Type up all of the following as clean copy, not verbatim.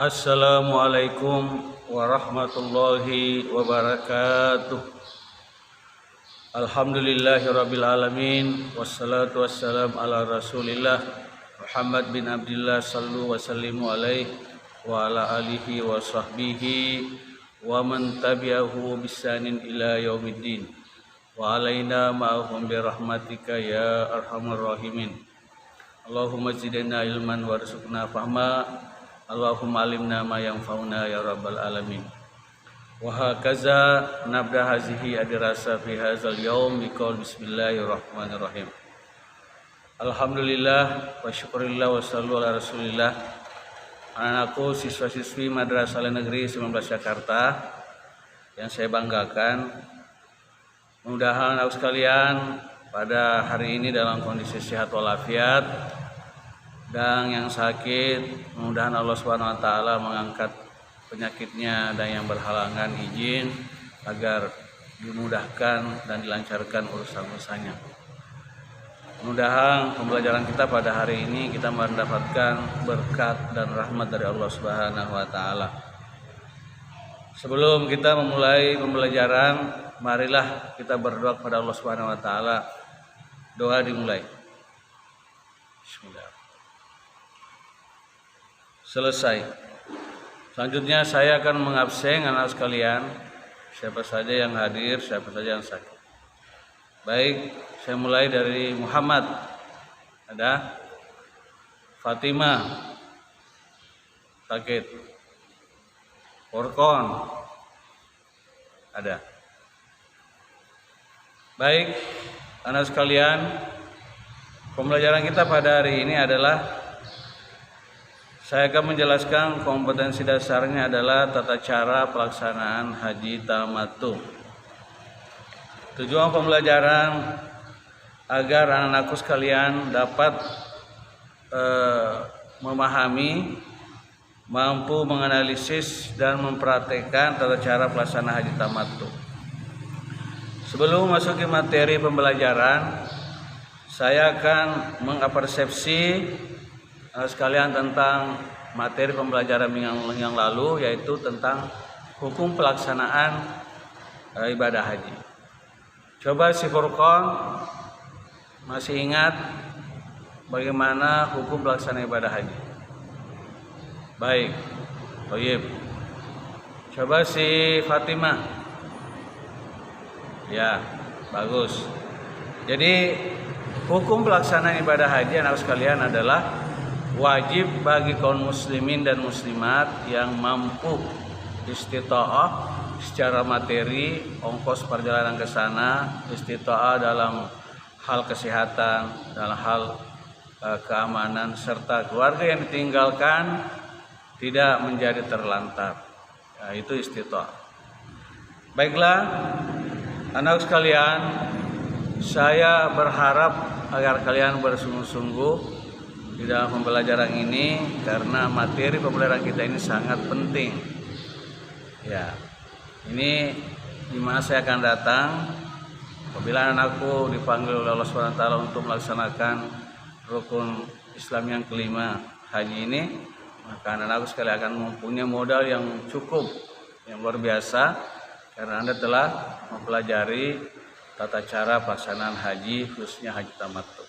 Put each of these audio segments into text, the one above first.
Assalamualaikum warahmatullahi wabarakatuh. Alhamdulillahirabbil alamin wassalatu wassalamu ala Rasulillah Muhammad bin Abdullah sallu wa sallimu alaihi wa ala alihi wa sahbihi wa man tabi'ahu bisanin ila yaumiddin wa alaina ma'ahum bi rahmatika ya arhamar rahimin. Allahumma zidna ilman warzuqna fahma. Allahumma alimna ma yanfa'una ya rabbal alamin. Wa hakaza nabda hazihi adirasa fi hadzal yaum biqaul bismillahirrahmanirrahim. Alhamdulillah wa syukurillah wa sallu ala rasulillah. Anak-anakku siswa-siswi Madrasah Negeri 19 Jakarta yang saya banggakan, mudah-mudahan anak sekalian pada hari ini dalam kondisi sehat walafiat, dan yang sakit mudah-mudahan Allah Subhanahu wa taala mengangkat penyakitnya, dan yang berhalangan izin agar dimudahkan dan dilancarkan urusan-urusannya. Mudah-mudahan pembelajaran kita pada hari ini kita mendapatkan berkat dan rahmat dari Allah Subhanahu wa taala. Sebelum kita memulai pembelajaran, marilah kita berdoa kepada Allah Subhanahu wa taala. Doa dimulai. Bismillah. Selesai. Selanjutnya saya akan mengabsen anak sekalian, siapa saja yang hadir, siapa saja yang sakit. Baik, saya mulai dari Muhammad. Ada? Fatimah sakit. Orkon ada. Baik, anak sekalian, pembelajaran kita pada hari ini adalah saya akan menjelaskan kompetensi dasarnya adalah tata cara pelaksanaan haji tamattu. Tujuan pembelajaran agar anak-anakku sekalian dapat memahami, mampu menganalisis dan mempraktekkan tata cara pelaksanaan haji tamattu. Sebelum masuki materi pembelajaran, saya akan mengapersepsi sekalian tentang materi pembelajaran yang lalu, yaitu tentang hukum pelaksanaan ibadah haji. Coba si Furqan masih ingat bagaimana hukum pelaksanaan ibadah haji? Baik, Toyib. Coba si Fatimah. Ya, bagus. Jadi hukum pelaksanaan ibadah haji anak sekalian adalah wajib bagi kaum muslimin dan muslimat yang mampu istita'ah secara materi, ongkos perjalanan ke sana, istita'ah dalam hal kesehatan, dalam hal keamanan, serta keluarga yang ditinggalkan tidak menjadi terlantar. Nah, itu istita'ah. Baiklah, anak sekalian, saya berharap agar kalian bersungguh-sungguh di dalam pembelajaran ini, karena materi pembelajaran kita ini sangat penting. Ya, ini di mana saya akan datang apabila anakku dipanggil oleh Allah SWT untuk melaksanakan rukun Islam yang kelima, haji ini, maka anakku sekali akan mempunyai modal yang cukup, yang luar biasa, karena Anda telah mempelajari tata cara pelaksanaan haji, khususnya haji tamattu.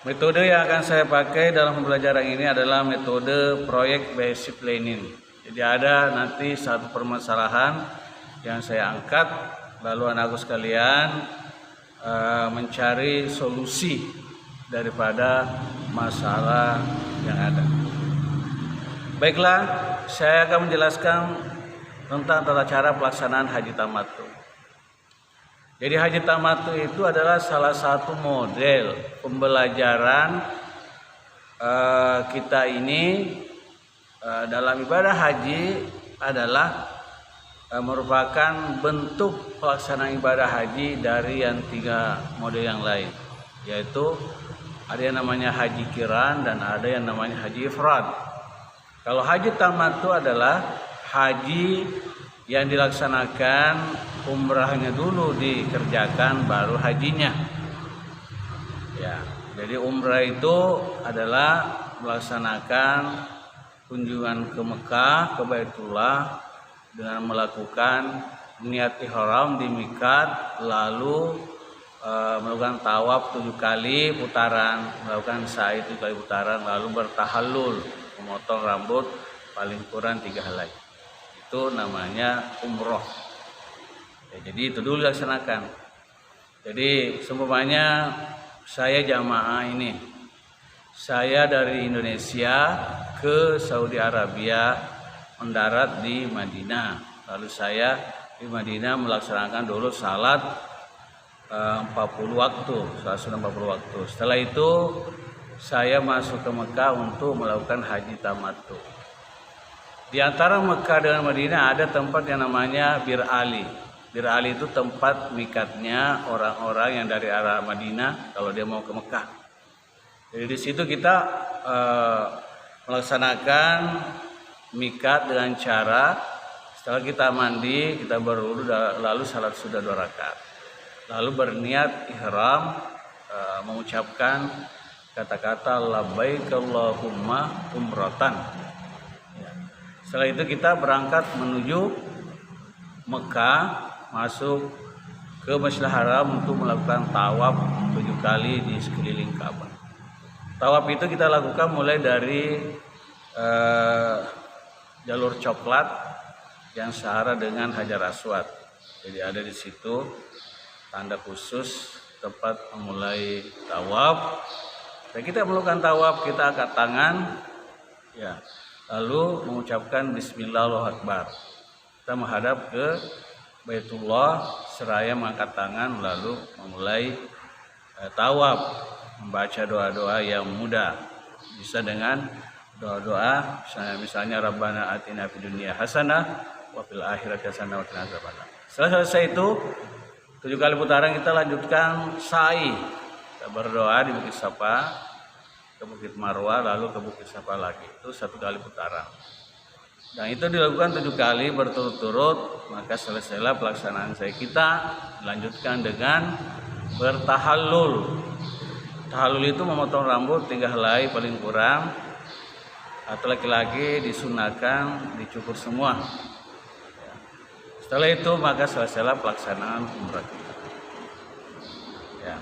Metode yang akan saya pakai dalam pembelajaran ini adalah metode project based planning. Jadi ada nanti satu permasalahan yang saya angkat, lalu anakku sekalian mencari solusi daripada masalah yang ada. Baiklah, saya akan menjelaskan tentang tata cara pelaksanaan haji tamattu. Jadi haji tamattu itu adalah salah satu model pembelajaran kita ini dalam ibadah haji, adalah merupakan bentuk pelaksanaan ibadah haji dari yang 3 model yang lain, yaitu ada yang namanya haji qiran dan ada yang namanya haji ifrad. Kalau haji tamattu adalah haji yang dilaksanakan umrahnya dulu dikerjakan baru hajinya. Ya, jadi umrah itu adalah melaksanakan kunjungan ke Mekah, ke Baitullah dengan melakukan niat ihram di miqat, lalu melakukan tawaf 7 kali putaran, melakukan sa'i 7 kali putaran, lalu bertahallul, memotong rambut paling kurang 3 helai. Itu namanya umroh. Ya, jadi itu dulu dilaksanakan. Jadi seumpamanya saya jamaah ini, saya dari Indonesia ke Saudi Arabia, mendarat di Madinah, lalu saya di Madinah melaksanakan dulu salat 40 waktu, salat sunnah 40 waktu. Setelah itu saya masuk ke Mekah untuk melakukan haji tamattu. Di antara Mekah dengan Madinah ada tempat yang namanya Bir Ali. Bir Ali itu tempat mikatnya orang-orang yang dari arah Madinah kalau dia mau ke Mekah. Jadi di situ kita melaksanakan mikat dengan cara setelah kita mandi, kita berwudu, lalu salat sudah 2 rakaat. Lalu berniat ihram, mengucapkan kata-kata labbaik Allahumma umratan. Ya. Setelah itu kita berangkat menuju Mekah, masuk ke Masjidil Haram untuk melakukan tawaf 7 kali di sekeliling Ka'bah. Tawaf itu kita lakukan mulai dari jalur coklat yang searah dengan Hajar Aswad. Jadi ada di situ tanda khusus tempat memulai tawaf. Dan kita melakukan tawaf, kita angkat tangan, ya, lalu mengucapkan Bismillah Allahu Akbar. Kita menghadap ke Baitullah seraya mengangkat tangan, lalu memulai tawaf, membaca doa-doa yang mudah. Bisa dengan doa-doa misalnya Rabbana atina fid dunya hasanah wa fil akhirati hasanah wa qina adzabannar. Setelah selesai itu 7 kali putaran kita lanjutkan sa'i. Kita berdoa di Bukit Safa, ke Bukit Marwah, lalu ke Bukit Safa lagi. Itu 1 kali putaran. Dan itu dilakukan 7 kali berturut-turut, maka selesailah pelaksanaan sa'i. Kita lanjutkan dengan bertahallul. Tahallul itu memotong rambut 3 helai paling kurang, atau laki-laki disunahkan dicukur semua. Setelah itu maka selesailah pelaksanaan umrah kita. Ya.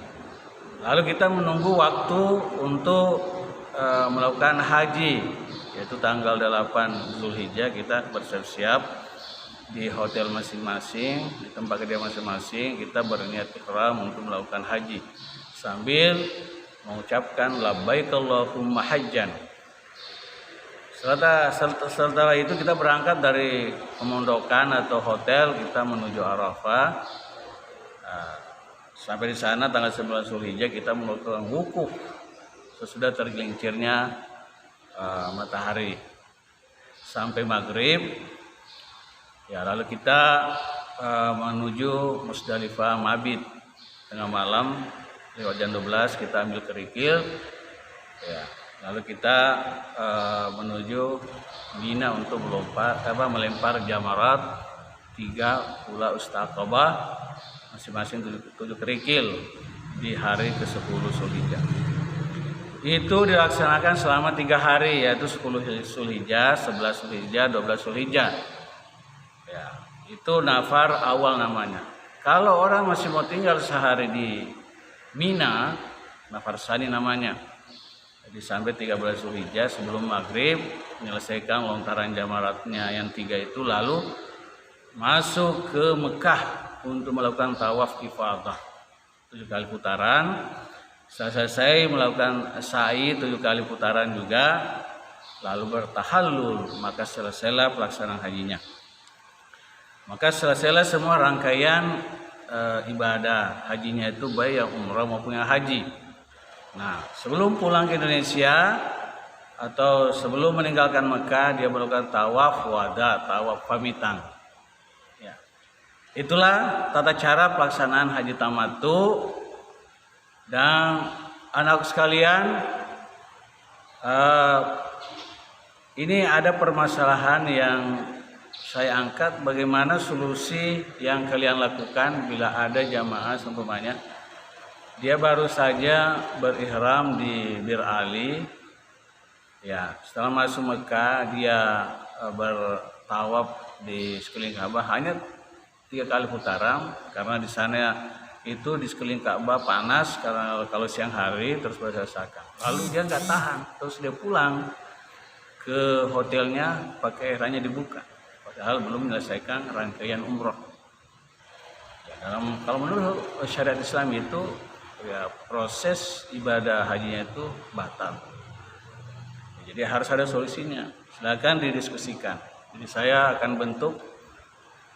Lalu kita menunggu waktu untuk melakukan haji, yaitu tanggal 8 Zulhijjah. Kita bersiap-siap di hotel masing-masing, di tempat kerja masing-masing. Kita berniat ihram untuk melakukan haji sambil mengucapkan labbaik Allahumma hajjan. Setelah itu kita berangkat dari pemondokan atau hotel, kita menuju Arafah. Sampai di sana tanggal 9 Zulhijjah kita melakukan wukuf sesudah tergelincirnya matahari sampai maghrib. Ya, lalu kita menuju Musdalifah mabit tengah malam, lewat jam 12 kita ambil kerikil. Ya. Lalu kita menuju Mina untuk melempar jamarat 3 ula Aqabah, masing-masing 7 kerikil di hari ke-10 Zulhijjah. Itu dilaksanakan selama 3 hari, yaitu 10 Zulhijjah, 11 Zulhijjah, 12 Zulhijjah. Ya, itu nafar awal namanya. Kalau orang masih mau tinggal sehari di Mina, nafar sani namanya. Jadi sampai 13 Zulhijjah sebelum maghrib menyelesaikan lontaran jamaratnya yang 3 itu, lalu masuk ke Mekah untuk melakukan tawaf ifadah 7 kali putaran. Setelah selesai melakukan sa'i 7 kali putaran juga, lalu bertahallul, maka selesailah pelaksanaan hajinya. Maka selesailah semua rangkaian ibadah hajinya itu, baik yang umrah maupun yang haji. Nah, sebelum pulang ke Indonesia atau sebelum meninggalkan Mekah, dia melakukan tawaf wada, tawaf pamitan. Ya. Itulah tata cara pelaksanaan haji tamattu. Dan anak sekalian, ini ada permasalahan yang saya angkat, bagaimana solusi yang kalian lakukan bila ada jamaah seumpamanya dia baru saja berihram di Bir Ali, Ya, setelah masuk Mekah dia bertawaf di sekeliling Ka'bah hanya 3 kali putaran karena di sana itu di sekeliling Ka'bah panas karena kalau siang hari terus berdesakan. Lalu dia nggak tahan, terus dia pulang ke hotelnya pakai airnya dibuka, padahal belum menyelesaikan rangkaian umroh. Ya, kalau menurut syariat Islam itu ya proses ibadah hajinya itu batal. Jadi harus ada solusinya. Silakan didiskusikan. Jadi saya akan bentuk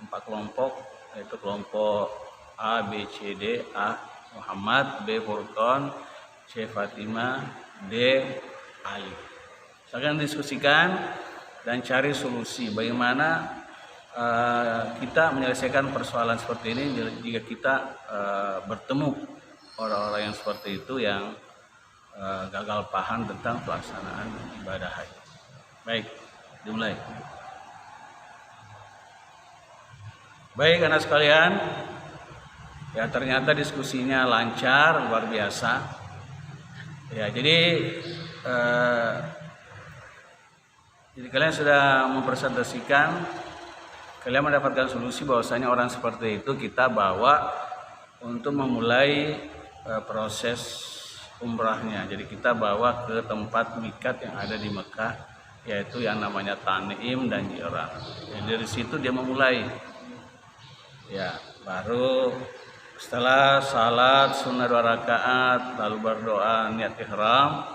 4 kelompok, yaitu kelompok A, B, C, D. A. Muhammad, B. Furqan, C. Fatimah, D. Ali. Silakan diskusikan dan cari solusi bagaimana kita menyelesaikan persoalan seperti ini jika kita bertemu orang-orang yang seperti itu yang gagal paham tentang pelaksanaan ibadah haji. Baik, dimulai. Baik anak sekalian, ya ternyata diskusinya lancar, luar biasa. Ya, jadi kalian sudah mempresentasikan, kalian mendapatkan solusi bahwasanya orang seperti itu kita bawa untuk memulai proses umrahnya. Jadi kita bawa ke tempat mikat yang ada di Mekah, yaitu yang namanya Tan'im dan Ji'rah. Jadi dari situ dia memulai. Ya, baru setelah salat sunnah 2 rakaat, lalu berdoa niat ihram,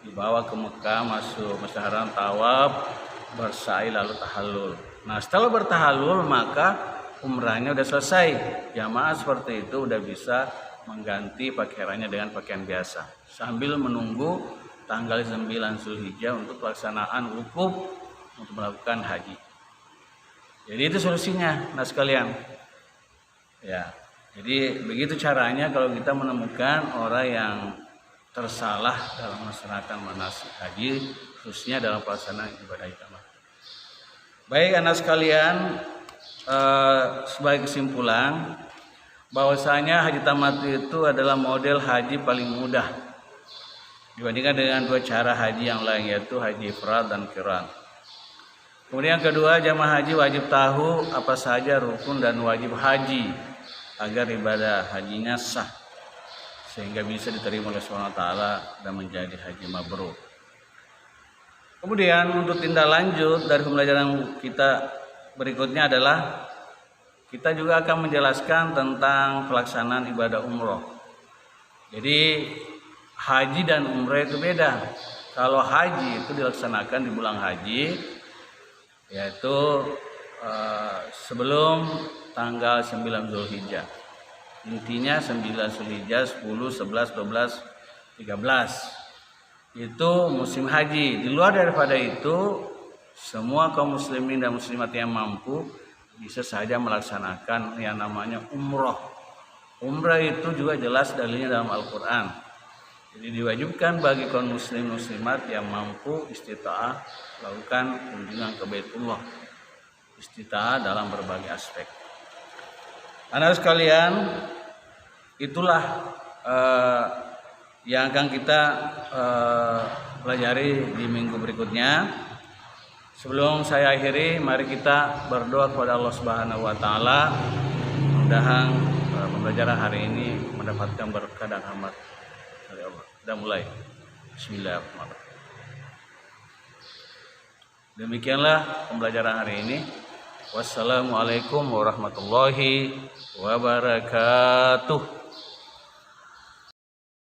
dibawa ke Mekah, masuk Masjidil Haram, tawaf, bersa'i, lalu tahallul. Nah, setelah bertahallul maka umrahnya udah selesai. Jamaah seperti itu udah bisa mengganti pakaiannya dengan pakaian biasa sambil menunggu tanggal 9 Zulhijjah untuk pelaksanaan wukuf untuk melakukan haji. Jadi itu solusinya, nah sekalian. Ya, jadi begitu caranya kalau kita menemukan orang yang tersalah dalam melaksanakan manasik haji, khususnya dalam pelaksanaan ibadah tamat. Baik anak sekalian, sebagai kesimpulan bahwasanya haji tamat itu adalah model haji paling mudah dibandingkan dengan 2 cara haji yang lain, yaitu haji ifrad dan qiran. Kemudian kedua, jamaah haji wajib tahu apa saja rukun dan wajib haji agar ibadah hajinya sah sehingga bisa diterima oleh SWT dan menjadi haji mabrur. Kemudian untuk tindak lanjut dari pembelajaran kita berikutnya adalah kita juga akan menjelaskan tentang pelaksanaan ibadah umroh. Jadi haji dan umroh itu beda. Kalau haji itu dilaksanakan di bulan haji, yaitu sebelum tanggal 9 Zulhijjah. Intinya 9 Zulhijjah, 10, 11, 12, 13. Itu musim haji. Di luar daripada itu, semua kaum muslimin dan muslimat yang mampu bisa saja melaksanakan yang namanya umroh. Umrah itu juga jelas dalilnya dalam Al-Quran. Jadi diwajibkan bagi kaum muslim muslimat yang mampu istita'ah lakukan kunjungan ke Baitullah. Istita'ah dalam berbagai aspek. Anak sekalian, itulah yang akan kita pelajari di minggu berikutnya. Sebelum saya akhiri, mari kita berdoa kepada Allah Subhanahu wa taala. Mudah-mudahan pembelajaran hari ini mendapatkan berkah dan rahmat dari Allah. Kita mulai. Bismillahirrahmanirrahim. Demikianlah pembelajaran hari ini. Wassalamualaikum warahmatullahi wabarakatuh.